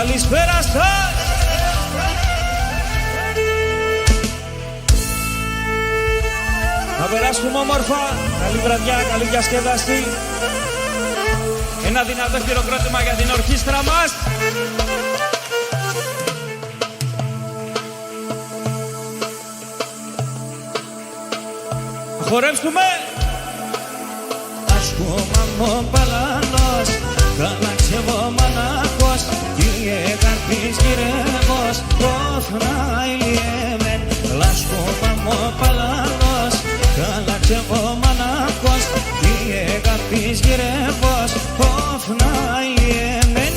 Καλησπέρα σας. Να περάσουμε όμορφα. Καλή βραδιά, καλή διασκέδαση. Ένα δυνατό χειροκρότημα για την ορχήστρα μας. Χορέψουμε. Ασκούμαν παλάνος, καλάξευο μανάκος, κύριε καρπής γυρεύος, πόθνα ηλιέμεν. Ασκούμαν παλάνος, καλάξευο μανάκος, κύριε καρπής γυρεύος, πόθνα ηλιέμεν.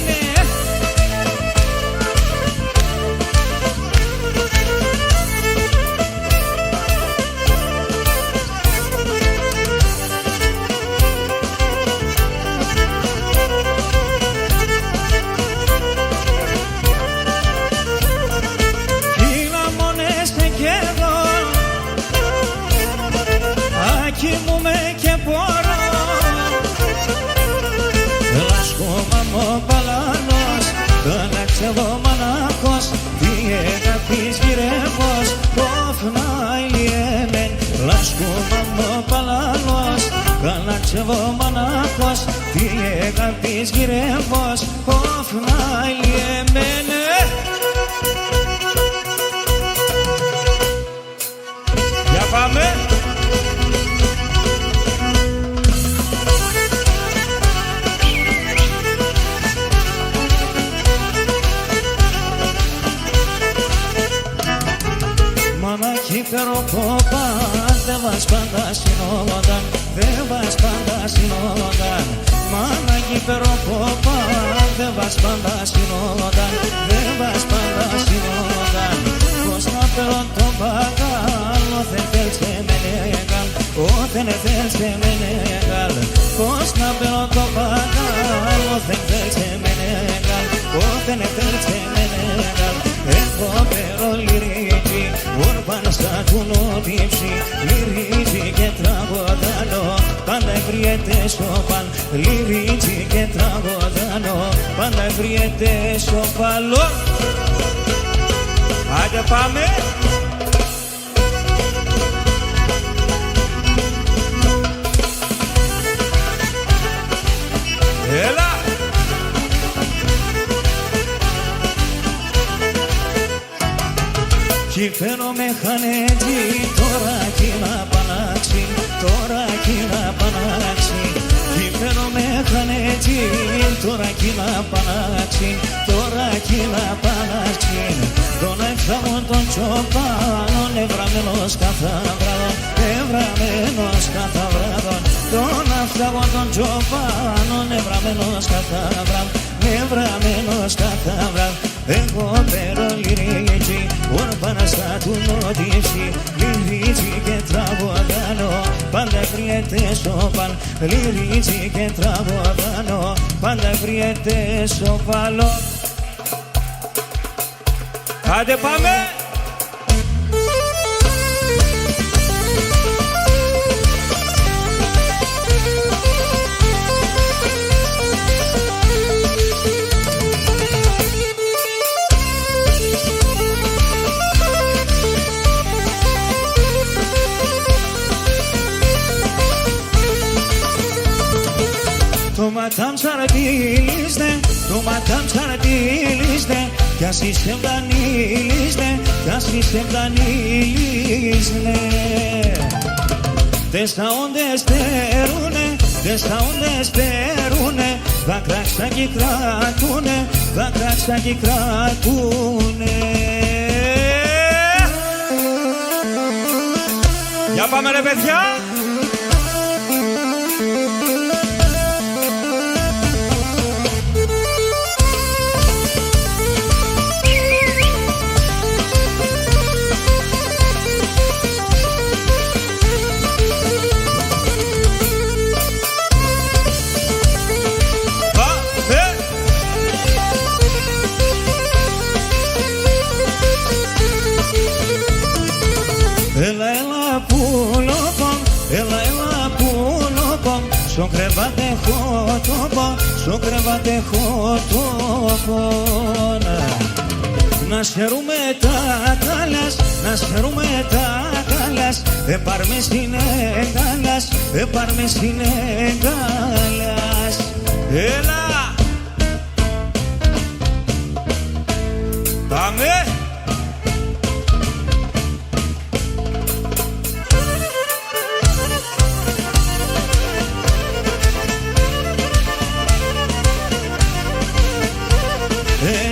Κοιμούμαι και μπορώ. Λασκόμαμο παλάνος, καλάξευο μανάκος, διέγα της γυρεύος, πόθνα ηλιέμεν. Λασκόμαμο παλάνος, καλάξευο μανάκος, διέγα της γυρεύος, πόθνα ηλιέμεν. Για πάμε. Μανάκι περοκόπα, δε βάζ πάντα συνόδαν, δε βάζ πάντα συνόδαν. Μανάκι περοκόπα, δε βάζ πάντα συνόδαν, δε βάζ πάντα συνόδαν. Πώς να περώ το μπαγάλ, όθεν θέλσε με νεγάλ, όθεν θέλσε με νεγάλ. Πώς να περώ το μπαγάλ, όθεν θέλσε με νεγάλ, όθεν θέλσε με νεγάλ. Εγώ περώ λυρίκι, όρπαν στα κουνοδίψη, λυρίκι και τραγωδάνο, πάντα ευριέται σοπάλ, λυρίκι και τραγωδάνο, πάντα ευριέται σοπάλ. Άντε πάμε. Έλα. Κι φέρω με χανέτζι, τώρα κι να πανάξει, τώρα κι να πανάξει. Κι φέρω με χανέτζι, τώρα κι να πανάξει, τώρα κι να πανάξει. Τον έφταγω τον τσοπάνων, εβραμένος κάθε βράδον, εβραμένος κάθε βράδον. Τον έφταγω τον τσοπάνων, εβραμένος κάθε βράδον, εβραμένος κάθε βράδον. Εγώ πέρω λυρίκι, όρπανα στα του νότιψη, λυρίκι και τραγωδάνο, πάντα ευριέται σοπάλ, λυρίκι και τραγωδάνο, πάντα ευριέται σοπάλο. Άντε πάμε. Το ματάμ σαραντήλισνε, το ματάμ σαραντήλισνε, κι ας είσαι βδανήλισνε, κι ας είσαι βδανήλισνε. Τες τα όντες στερούνε, τες τα όντες στερούνε, δάκραξα κι κρατούνε, δάκραξα κι κρατούνε. Για πάμε ρε παιδιά. Έλα, έλα πουλοπομ, έλα, έλα πουλοπομ, στο κρεβάτι έχω τόπο, στο κρεβάτι έχω τόπο. να σέρουμε τα καλάς, να σέρουμε τα καλάς. Πάρμε στην εγκάλας, πάρμε στην εγκάλας. Έλα! Πάμε!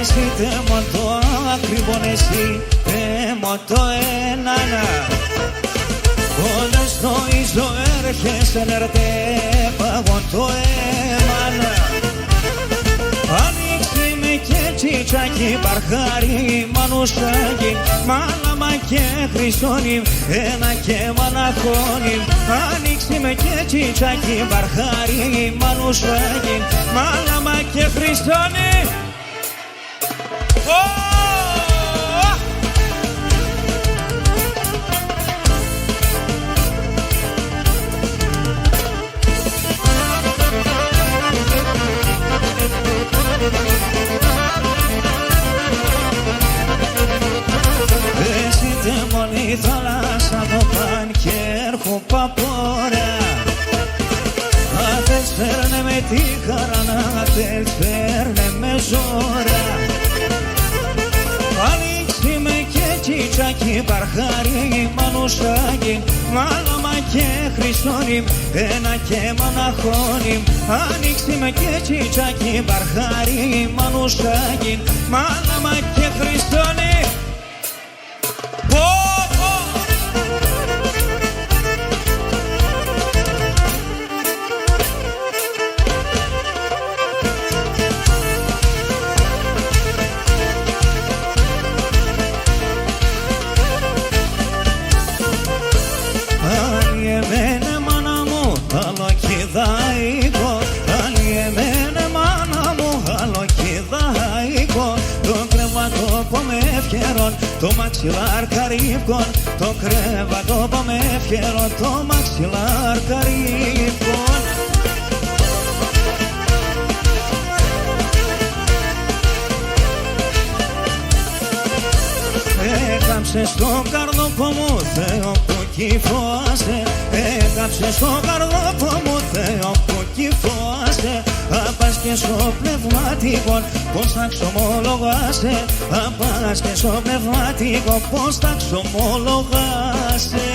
Εσύ τέμω το ακριβόν, εσύ τέμω το έναν. Όλες το ίσο έρχεσαι νερτέ παγώ το έμαν. Ανοίξει με και τσιτσάκι, παρχάρι, μανουσάκι, μάλαμα και χρυσόνι, ένα και μαναχώνι. Ανοίξει με και τσιτσάκι, παρχάρι, μανουσάκι, μάλαμα και χρυσόνι. Εσύ τέμονη θάλασσα το παν και έρχω παπόρα. Αν θες φέρνε με τη χαρά, να θες φέρνε με ζώρα. Ανοίξει με και τσιτσάκι, παρχάρι, μανουσάκι, μάλαμα και χρυσόνι, ένα και μαναχώνι. Ανοίξει με και τσιτσάκι, παρχάρι, μανουσάκι, μάλαμα και χρυσόνι. Αλλιεμένε μάνα μου, αλοκιδάικο. Αλλιεμένε μάνα μου, αλοκιδάικο. Το κρεβατόπο με ευχερών, το μαξιλάρ καρύβκον. Το κρεβατόπο με ευχερών, το μαξιλάρ καρύβκον. Έκαψε στο καρδόπο μου, Θεό που κυφώασε. Έκαψε στο καρδόπο μου, Θεό που κυφώασε. Απάς και στο πνευματικό, πώς θα ξομολογάσαι. Απάς και στο πνευματικό, πώς θα ξομολογάσαι.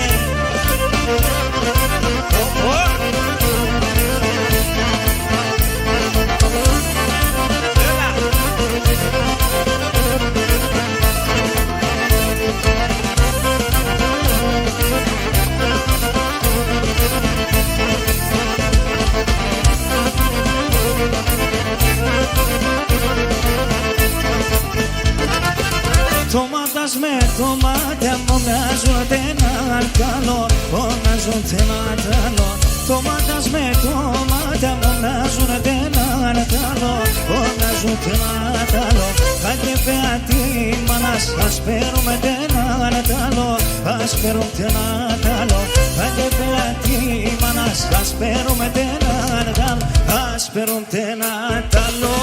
Τομάτας με τομάτα μου μοιάζουν έναν καλό, μοιάζουν έναν καλό. Τομάτας με τομάτα μου μοιάζουν έναν καλό, μοιάζουν έναν καλό. Κάτι πεατή μάνας, ας παίρνουμε έναν καλό, ας παίρνουμε έναν καλό. Κάτι πεατή μάνας, ας παίρνουμε έναν καλό, ας παίρνουμε έναν καλό.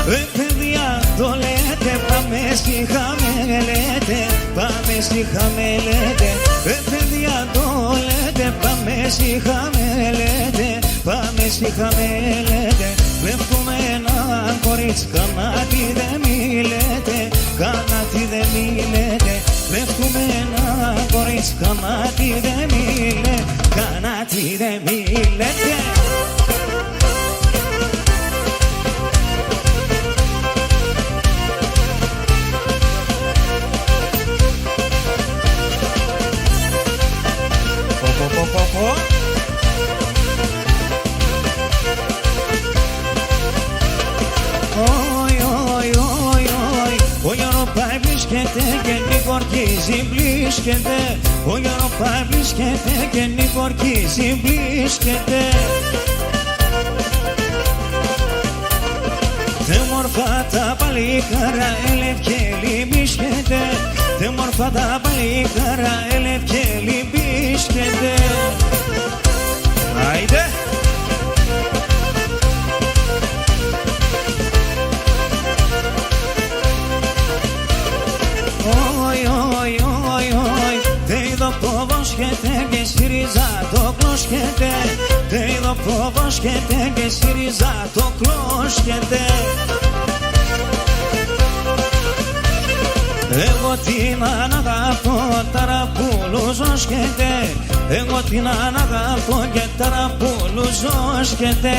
Παιδιά το λέτε, πάμε στη χαμελέτε, πάμε στη χαμελέτε. Παιδιά το λέτε, πάμε στη χαμελέτε, πάμε στη χαμελέτε. Βλέπουμε ένα κορίτσι, κανάτι δεν μιλέτε, κανάτι δεν μιλέτε. Βλέπουμε ένα κορίτσι, κανάτι δεν μιλέτε, κανάτι δεν μιλέτε. και νικορκίζει μπλίσκεται. Ο Γιώργος βρίσκεται και νικορκίζει μπλίσκεται. Τε μορφά τα παλικάρα έλευ και λυμπίσκεται. Τε μορφά τα παλικάρα έλευ και λυμπίσκεται. Άιντε! Και ΣΥΡΙΖΑ το κλώσκεται. Τε είδω φοβόσκεται και ΣΥΡΙΖΑ το κλώσκεται. Εγώ την αναγαπώ, ταραπούλου ζώσκεται. Εγώ την αναγαπώ και ταραπούλου ζώσκεται.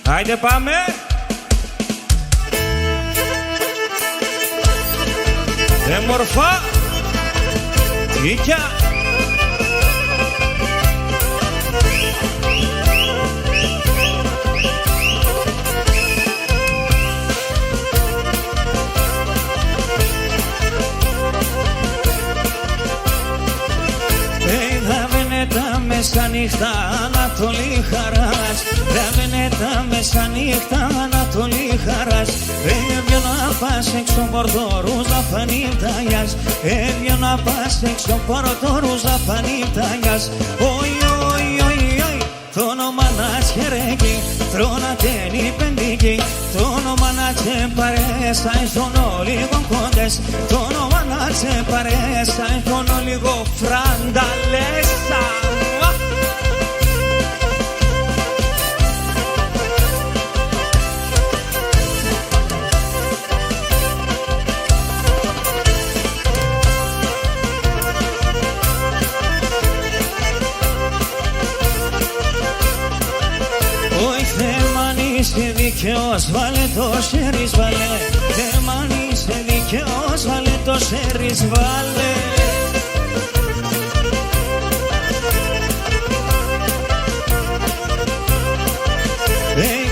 Άιντε πάμε! Μορφά! Τίκια! Τα μεσάνυχτα Ανατολή χαράς. Ράβαινε τα μεσάνυχτα Ανατολή χαράς. Έβγαινε να πας έξω πορτόρους να φανεί ταγιάς. Έβγαινε να πας έξω πορτόρους να φανεί ταγιάς. Οι, οι, οι, οι, το όνομα να τσιερέκει. Τρώνατε η πεντική. Το όνομα να τσεπαρέσα στον λίγο κόντες. Το όνομα να τσεπαρέσα στον λίγο φρανταλέσα. Είσαι δικαιός, βάλε το σέρις βάλε. Θέμαν είσαι δικαιός, βάλε το σέρις βάλε.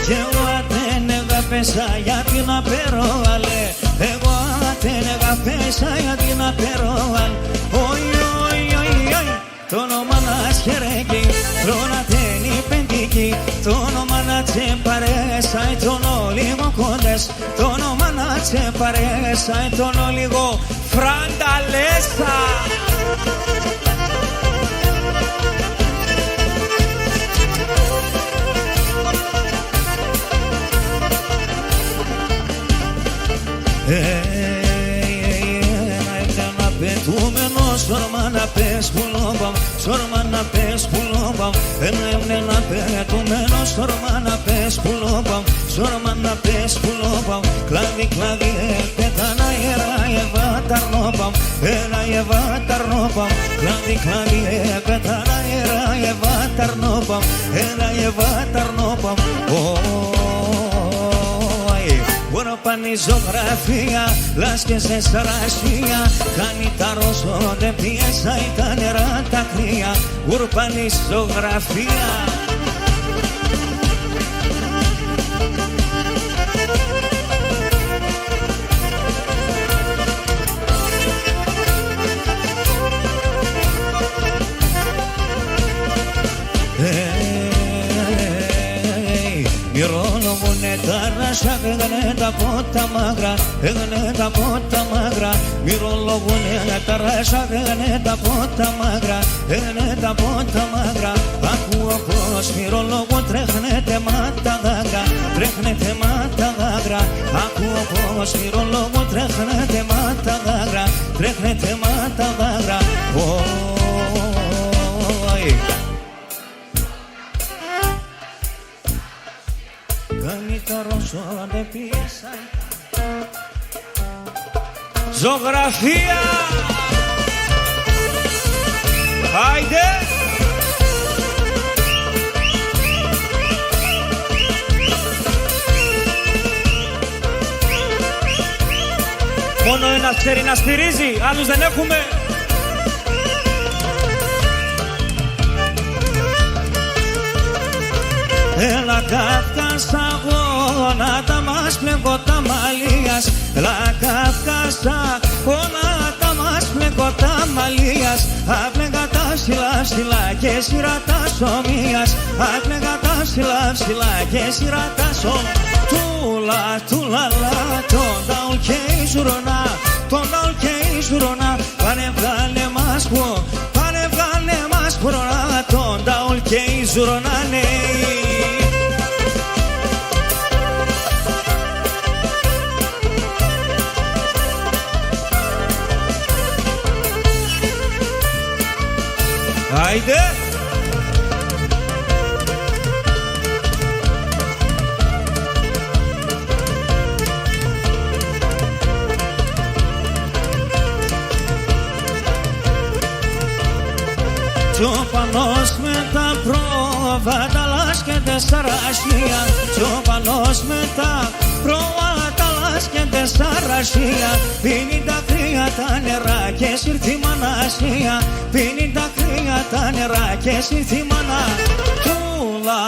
Και εγώ ατένεγα πέσα γιατί να περόβαλε. Εγώ ατένεγα πέσα γιατί να περόβαλε. Οι, οι, οι, οι, το όνομα να σχερέκει. Τρώνατε η πεντική. Το όνομα να τσεπαρέσα τον λίγο κόντες. Το όνομα να τσεπαρέσα τον λίγο φρανταλέσα. Σόρμα να πες πουλόμπαμ, σόρμα να πες πουλόμπαμ. Ένα πετουμένο, σόρμα να πες πουλόμπαμ, σόρμα να πες πουλόμπαμ. Κλάδι, κλάδι, πετάνα αέρα, ευάταρνόμπαμ, ένα ευάταρνόμπαμ. Κλάδι, κλάδι, πετάνα αέρα, ευάταρνόμπαμ, ένα ευάταρνόμπαμ. Γουρπάνη ζωγραφία, λάσκες σε σαρασία. Κάνει τα ροσόντε πιέσα ή τα νερά τα κρύα. Γουρπάνη ζωγραφία. Έγνε τα πότα μάγρα, έγνε τα πότα μάγρα. Μυρολογούνε τα ράσα, έγνε τα πότα μάγρα, έγνε τα πότα μάγρα. Ακούω πως μυρολογούν τρέχνετε μάτα δάκρα, τρέχνετε μάτα δάκρα. Ακούω πως μυρολογούν τρέχνετε μάτα δάκρα, τρέχνετε μάτα δάκρα. Ζωγραφία! Άιντε! Μόνο ένας ξέρει να στηρίζει, άλλους δεν έχουμε. Έλα Καύκασα γόνατα μας πλέγω τα μαλλίας. Έλα Καύκασα ψηλά και σειρά τα σωμίας. Άκλαιγα τα ψηλά και σειρά τα σωμίας. Τούλα τον ταουλ και η ζουρουνά, τον ταουλ και η ζουρουνά. Πάνε βγάλε μας που, πάνε βγάλε μας πουρουνά, τον ταουλ και η ζουρουνά, ναι. Άιντε! Τσοπανός με τα πρόβατα λάσκεται στα ρασία. Τσοπανός με τα πρόβατα λάσκεται στα ρασία. Πίνει τα κρύα τα νερά και σύρθει μανασία. Πίνει τα κρύα τα νερά και σύρθει μανά. Τούλα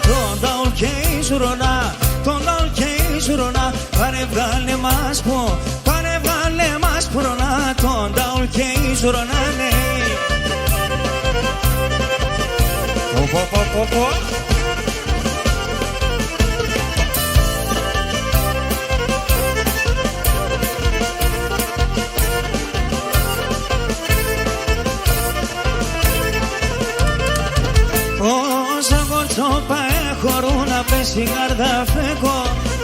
τον ταουλ και η ζουρουνά, τον ταουλ και η ζουρουνά. Πάνε βγάλε μας που, πάνε βγάλε μας πουρουνά, τον ταουλ και η ζουρουνά, ναι. Όσα κορτσόπα χωρούν να πέσει καρδά φέκο.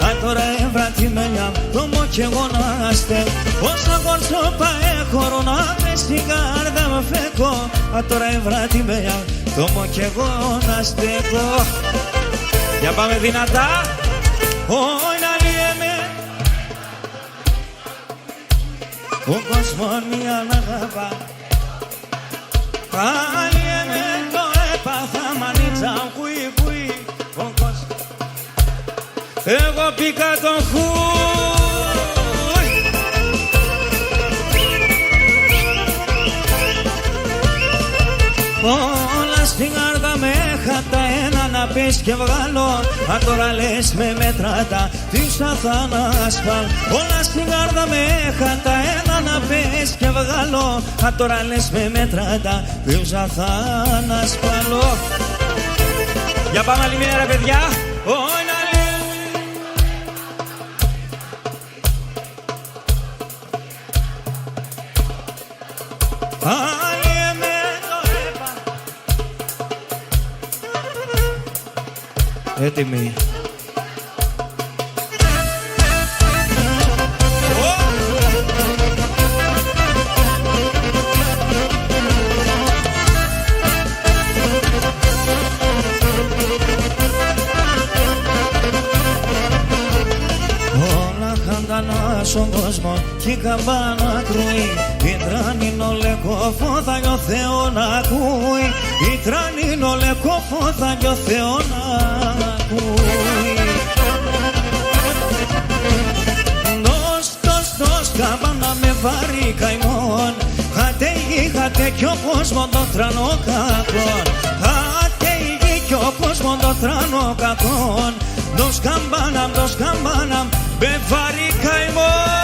Αν τώρα έβρατη μελιά το μω κι εγώ να στέκω. Όσα κορτσόπα χωρούν να πέσει καρδά φέκο. Αν τώρα έβρατη μελιά το μω κι εγώ να στέκω. Για πάμε δυνατά. Όχι να λιέμαι, ο κόσμος μια να αγαπά. Αλιέμαι το έπαθα μανίτσα κουί ο κόσμος. Εγώ πήκα τον χούι. Όλα στην καρδά με χατά ένα να πεις και βγάλω. Αν τώρα λες με μέτρατα πίσω θα να ασφάλ. Όλα στην καρδά με χατά ένα να πεις και βγάλω. Αν τώρα λες με μέτρατα πίσω θα να ασφάλω. Για πάμε άλλη μία ρε παιδιά. Έτοιμοι. Όλα χαντανά στον κόσμο κι η καμπάνα κρούει. Η τρανίνο λεκόφο θα ο Θεό να ακούει. Η τρανίνο λεκόφο θα ο Θεό να ακούει. Δώσ' καμπάνα με βάρη καημόν. Χάτε η γη, χάτε κι ο κόσμο το τρανό κακόν. Χάτε η γη κι ο κόσμο το τρανό κακόν. Δώσ' καμπάνα με βάρη καημόν.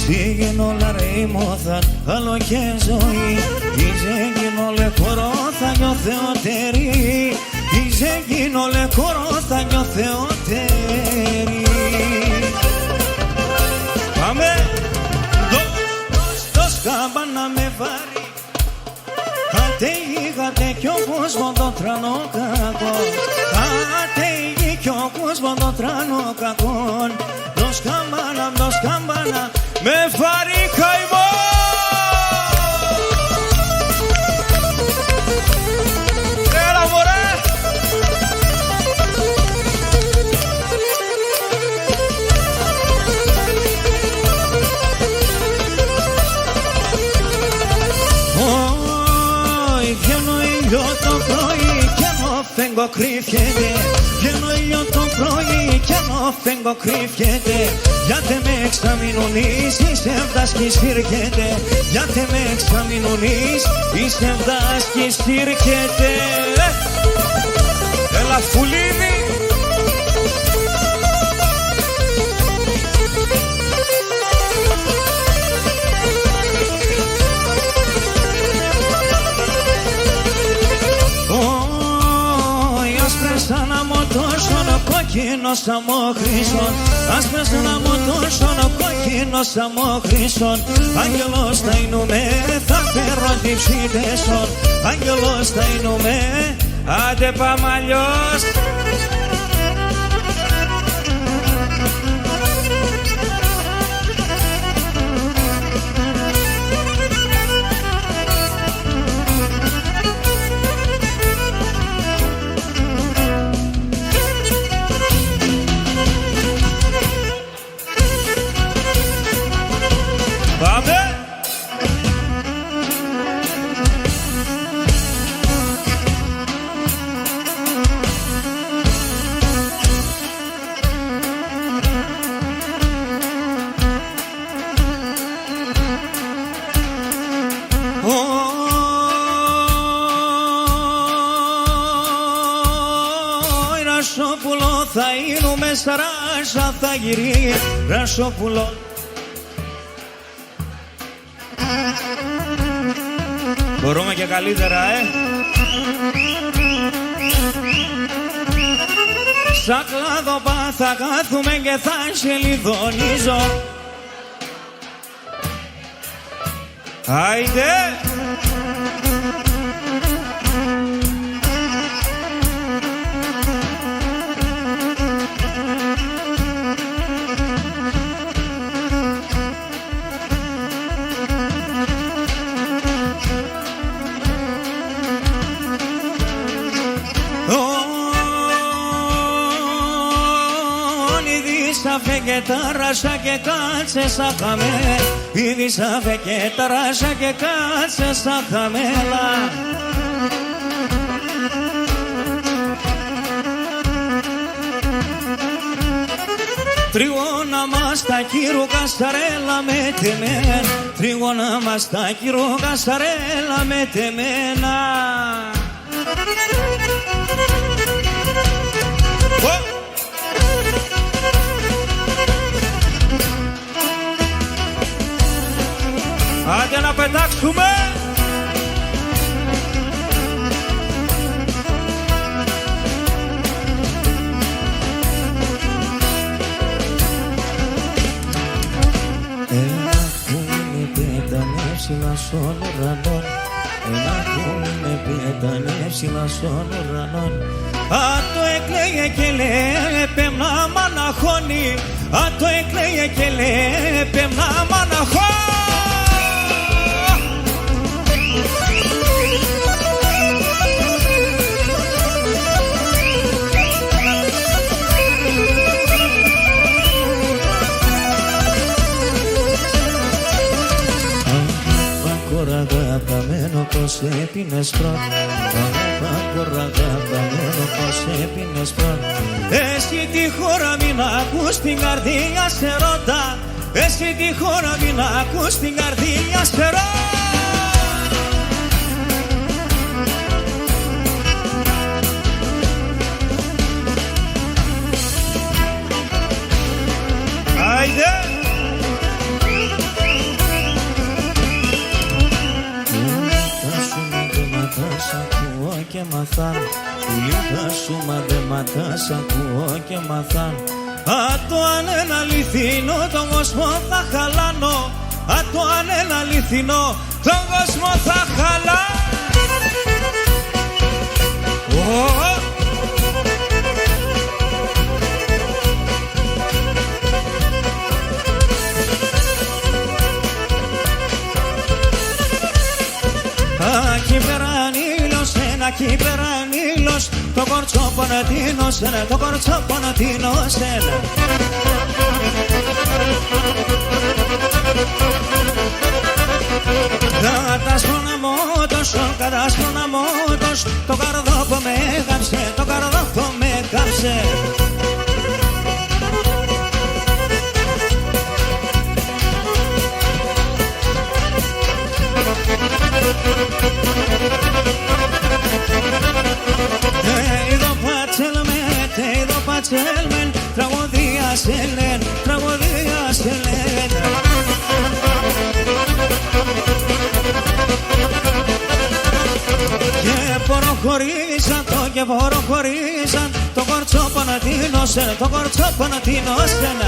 Σίγινολα ρε η μόθαν, άλλο και ζωή. Ιζέγινολε χορό θα νιώθε ο τερί. Ιζέγινολε χορό θα νιώθε ο τερί. Πάμε! Δώσ' καμπάνα με βάρη. Χάτε η γη, χάτε κι ο κόσμο το τρανό κακόν. Χάτε η γη κι ο κόσμο το τρανό κακόν. Δώσ' καμπάνα με βάρη καημό. Έλα μωρέ. Ωι, βγαίνω ήλιο το πρωί κι ενώ φέγγω κρύφεται. Βγαίνω ήλιο το πρωί κι ενώ φέγγω κρύφεται. Γιατί με εξαμεινωνείς, είσαι βδάσκης φύρκεται. Γιατί με εξαμεινωνείς, είσαι βδάσκης φύρκεται. Έλα Φουλίδη. Σαν αμοτόσον κόκκινος αμόχρυσον. Άσπρες σαν αμοτόσον κόκκινος αμόχρυσον. Άγγελος θα εινούμε, θα φέρω τη ψήδεσον. Άγγελος θα εινούμε. Άντε πάμε αλλιώς. Πάμε! Ρασόπουλο θαείνουμε στα ράσα θα γυρί. Ρασόπουλο. Μπορούμε και καλύτερα, Σαν κλάδοπα θα κάθουμε και θα σε λιδονίζω. Άιντε! Ήδη και τα ράσα και κάτσε στα χαμέ. Ήδη σαφέ και τα ράσα και κάτσε στα χαμέλα. Τριγώνα μας τα κύρο κασταρέλα με τεμένα. Τριγώνα μας τα κύρο κασταρέλα με τεμένα. Άντε να πετάξουμε! Ένα κούνι πέτανε ψηλά στον ουρανόν. Ένα κούνι πέτανε ψηλά στον ουρανόν. Α, το έκλαιγε και λέει πέμνα μ' αναχώνει. Α, το έκλαιγε και λέει πέμνα μ' αναχώνει. Αγαπαμένο πως έπινες πρώτα. Αγαπαμένο πως έπινες πρώτα. Εσύ τη χώρα μην ακούς την καρδιά σε ρώτα. Εσύ τη χώρα μην ακούς την καρδιά σε ρώτα. Άιντε! Και μαθάν, πουλίκα σου μαδεματά σ' ακούω και μαθάν. Α, το αν είναι αληθινό τον κόσμο θα χαλάνω. Α, το αν είναι αληθινό τον κόσμο θα χαλάνω. Κι πέραν ήλιος, το κορτσόπο να τίνωσεν, το κορτσόπο να τίνωσεν. Κατάσπωνα μότος, το καρδόπο με έγαψε, το Είδω πατσέλμεν, τραγωδία σε λένε, τραγωδία σε λένε. Και προχωρήσαν το κορτσό Πανατίνωσεν, το κορτσό Πανατίνωσεν.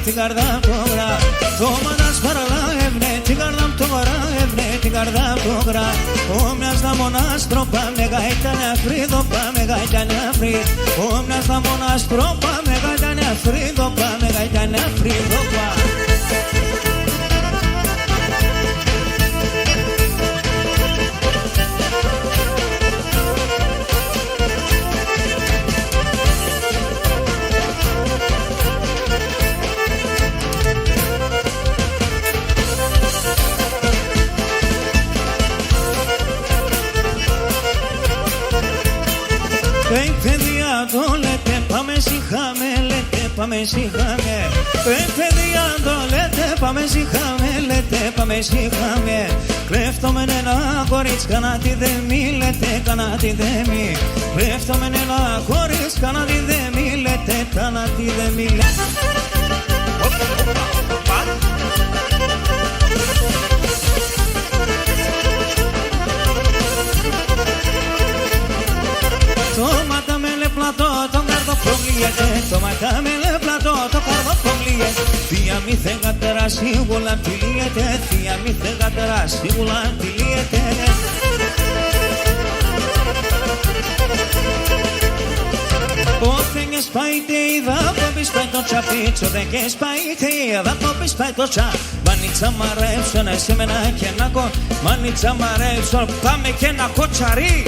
Την καρδά το γρά, το μάνας παραλάευνε, την καρδά το γράευνε, την καρδά το γρά. Όμοιας να μονάστρο πάμε γαϊτάνε αφρίδο, πάμε γαϊτάνε αφρί. Όμοιας να μονάστρο πάμε γαϊτάνε αφρίδο, πάμε γαϊτάνε αφρίδο. Παιδιά το λέτε, πάμε σιχάμε, λέτε, πάμε σιχάμε. Παιδιά το λέτε, πάμε σιχάμε, λέτε, πάμε σιχάμε. Κλέφτομεν ένα κορίτσι, κανά τη δεμή, λέτε, κανά τη δεμή. Κλέφτομεν ένα κορίτσι, κανά τη δεμή, λέτε, κανά τη δεμή. Το ματάμελε πλατό, το καρδοπολίεται. Το ματάμελε πλατό, το καρδοπολίεται. Θεία μη θεγατέρα σίγουλα τυλίεται. Θεία μη θεγατέρα σίγουλα τυλίεται. Όταν σπάιτε είδα κόμπις πάει το τσαπίτσο. Δεν και σπάιτε είδα κόμπις πάει το τσα. Μάνιτσα μαρέψω να σε μένα και να κο. Μάνιτσα μαρέψω πάμε και να κοτσαρί.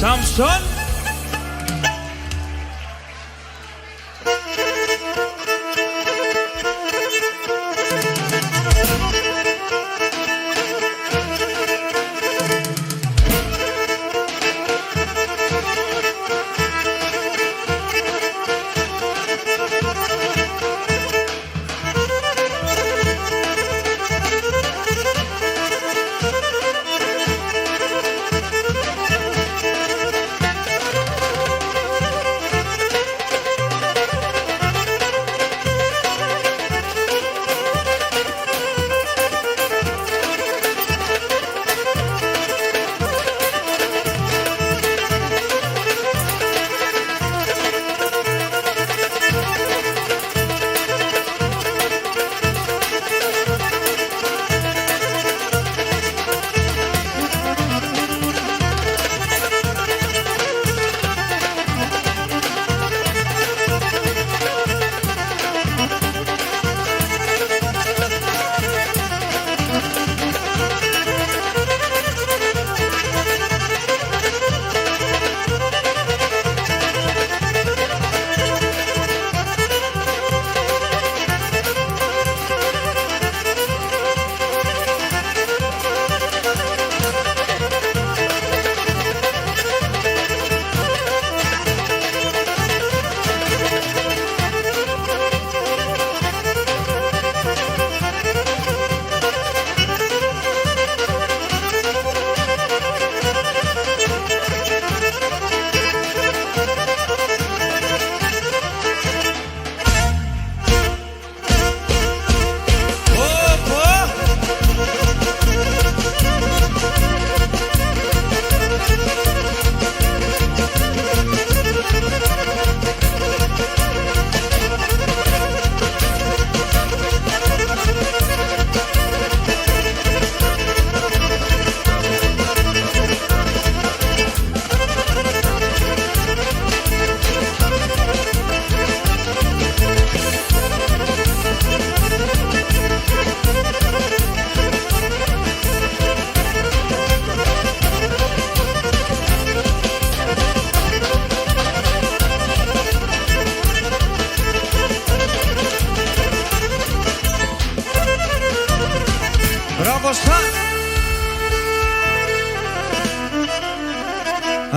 Samson.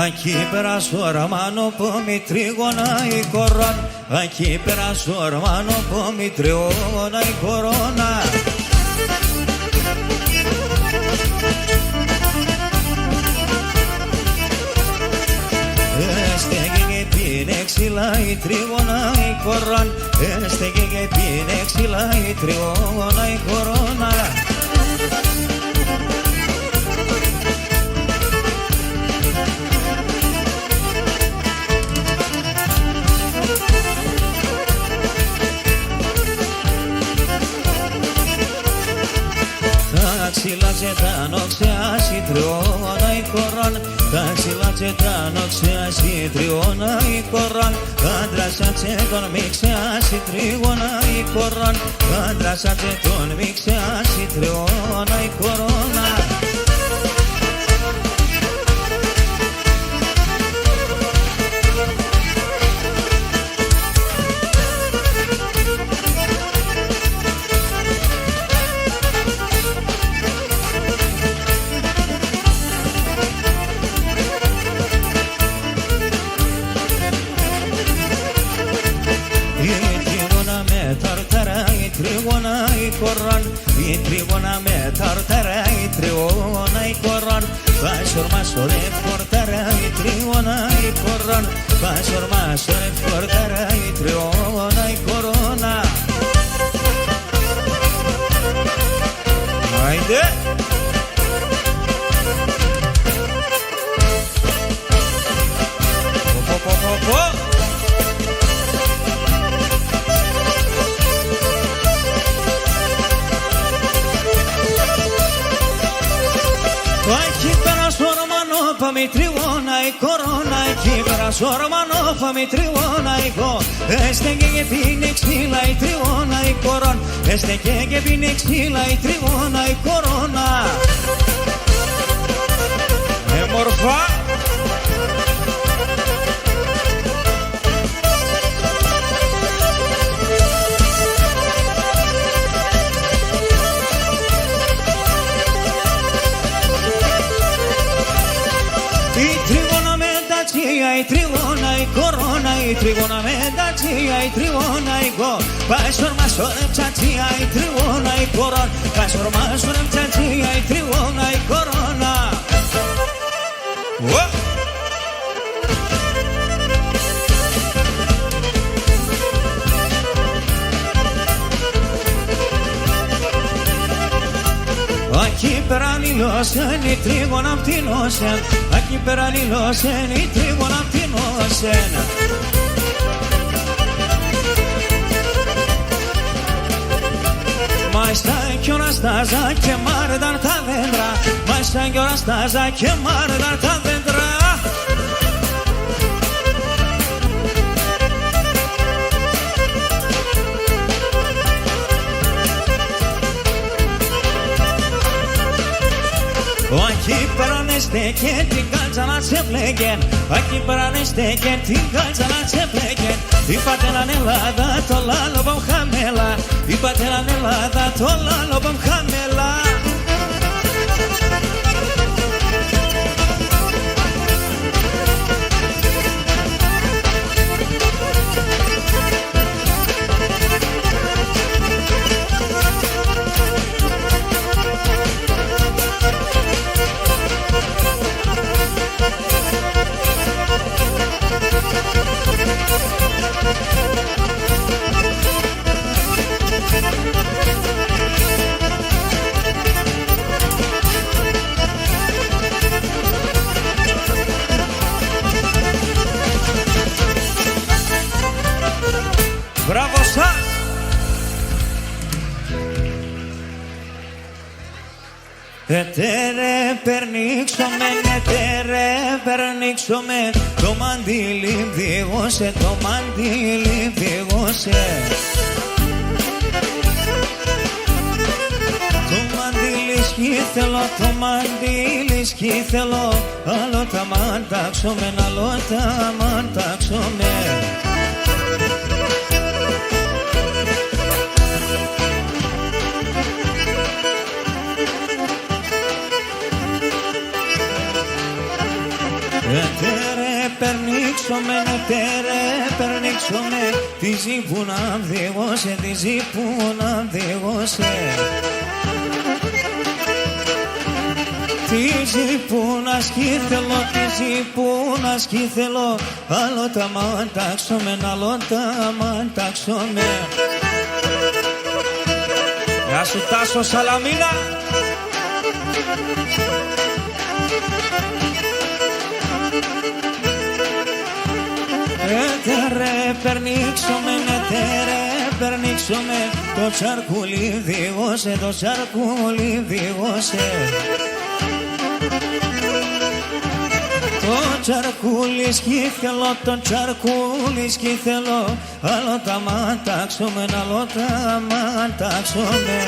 Aquí πέρα σου ορμάνο που μη τρίγωνα η κορών. Aquí πέρα σου ορμάνο που μη τρίγωνα η κορώνα. Στέγε και πίνε ξυλά η τρίγωνα η κορών. Στέγε και πίνε ξυλά η τρίγωνα η κορώνα. Τα ξύλα και τα νοξιά συντριώνα η κορών. Τα ξύλα και τα νοξιά συντριώνα η κορών. Άντρασα και τον μίξια συντρίγωνα η κορών. Άντρασα και τον μίξια συντριώνα η κορώνα. Τρίγωνα η κορών, η τρίγωνα με ταρταρά, η τρίγωνα η κορών. Πάσορ μάσορε φορταρά, η τρίγωνα η κορών. Πάσορ μάσορε φορταρά, η τρίγωνα η κορώνα. Άιντε! Πω. Aquí πέρα στο ορμανό πάμε τριγώνα η κορώνα. Εκεί πέρα στο ορμανό πάμε τριγώνα η κορώνα. Έστεγε και πίνε ξύλα η τριγώνα η κορώνα. Έστεγε και πίνε ξύλα η τριγώνα η κορώνα. Μορφά. Η τριγώνα η κορώνα, η τριγώνα με τα τσία, η τριγώνα η κορώνα. Πάσορ μάσορε ψατσία, η τριγώνα η κορώνα. Πάσορ μάσορε ψατσία, η τριγώνα η κορώνα. Aquí πέρα λιλώσεν η τρίγωνα απ' την όσεν. Aquí πέρα λιλώσεν η τρίγωνα απ' την όσεν. Μα στα κι ώρα στάζα και μάρδαν τα δέντρα. Μα στα κι ώρα στάζα και μάρδαν τα δέντρα. Aquí πέρανε στέκεν την κάλτσα να σε πλέγεν. Aquí πέρανε στέκεν την κάλτσα να σε πλέγεν. Είπατε να Ελλάδα το λάλο χαμέλα. Είπατε να Ελλάδα το λάλο χαμέλα. Μπράβο σας! Ετέρε περνήξομαι, ετέρε περνήξομαι. Το μαντήλι διηγώσε, το μαντήλι διηγώσε. Το μαντήλι σκήθελο, το μαντήλι σκήθελο. Άλλο τα μαντάξομαι, άλλο τα μαντάξομαι. με, τη ζει που να διηγώσε, τη ζει που να διηγώσε. Τι ζει που να σκήθελω, τι ζει που να σκήθελω, άλλο τα μαντάξομαι, άλλο τα μαντάξομαι. Γεια σου Τάσο Σαλαμίνα. Έτερε περνήξομαι, έτερε περνήξομαι, το τσαρκούλι διηγώσε, το τσαρκούλι διηγώσε. Το τσαρκούλι σκήθελω, το τσαρκούλι σκήθελω, άλλο τα μαντάξομαι, άλλο τα μαντάξομαι.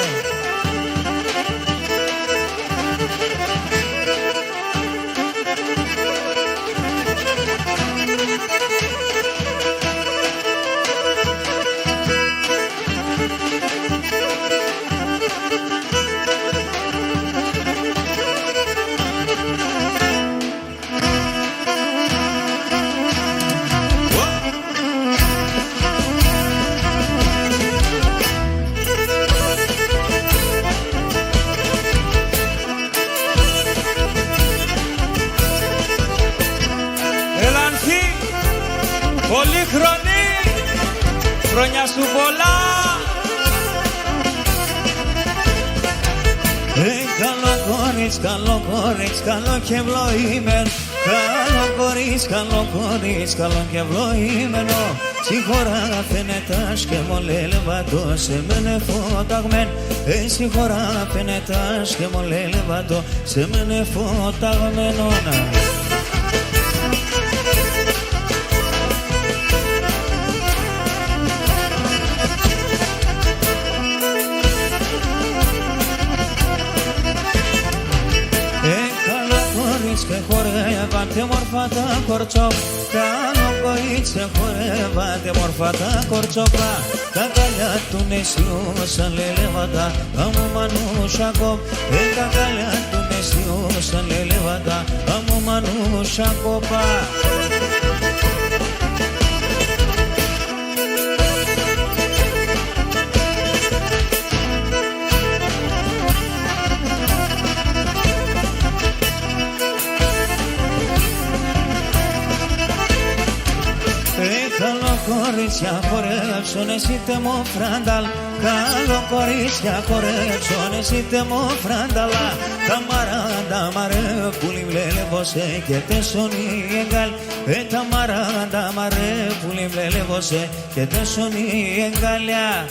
Πολύχρονη, χρόνια σου πολλά. Καλό κορίτσι, καλό κορίτσι, καλό και ευλογημένο. Καλό κορίτσι, καλό κορίτσι, καλό και ευλογημένο. Συγχωρά φαίνετας και μολέλευατο, σε μένε φωταγμένο. Συγχωρά φαίνετας και μολέλευατο, σε μένε φωταγμένο. Και χορεύατε μορφά τα κορτσόπ, καλό κορίτσι χορεύατε μορφά τα κορτσόπα. Τα καλιά του νεσιούσαν λελεύαντα, αμού μανούσα κοπ. Τα καλιά του νεσιούσαν λελεύαντα, αμού μανούσα κοπά. Καλό κορίτσια χορέψον, εσύ τεμώ φράνταλ. Καλό κορίτσια χορέψον, εσύ τεμώ φράνταλα. Τα μαράντα μαρέ πουλι βλέλευωσε και τέσσονι εγκάλ. Τα μαράντα μαρέ πουλι βλέλευωσε και τέσσονι εγκάλια.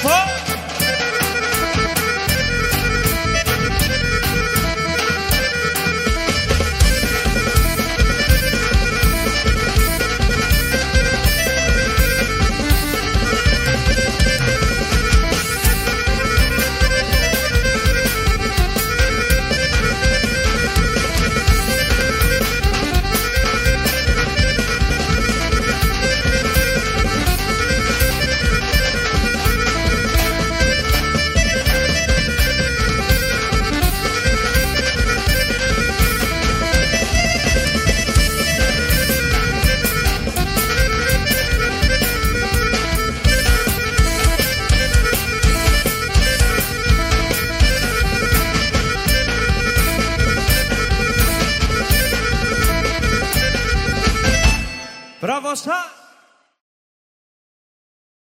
Πω. Μπράβο σας.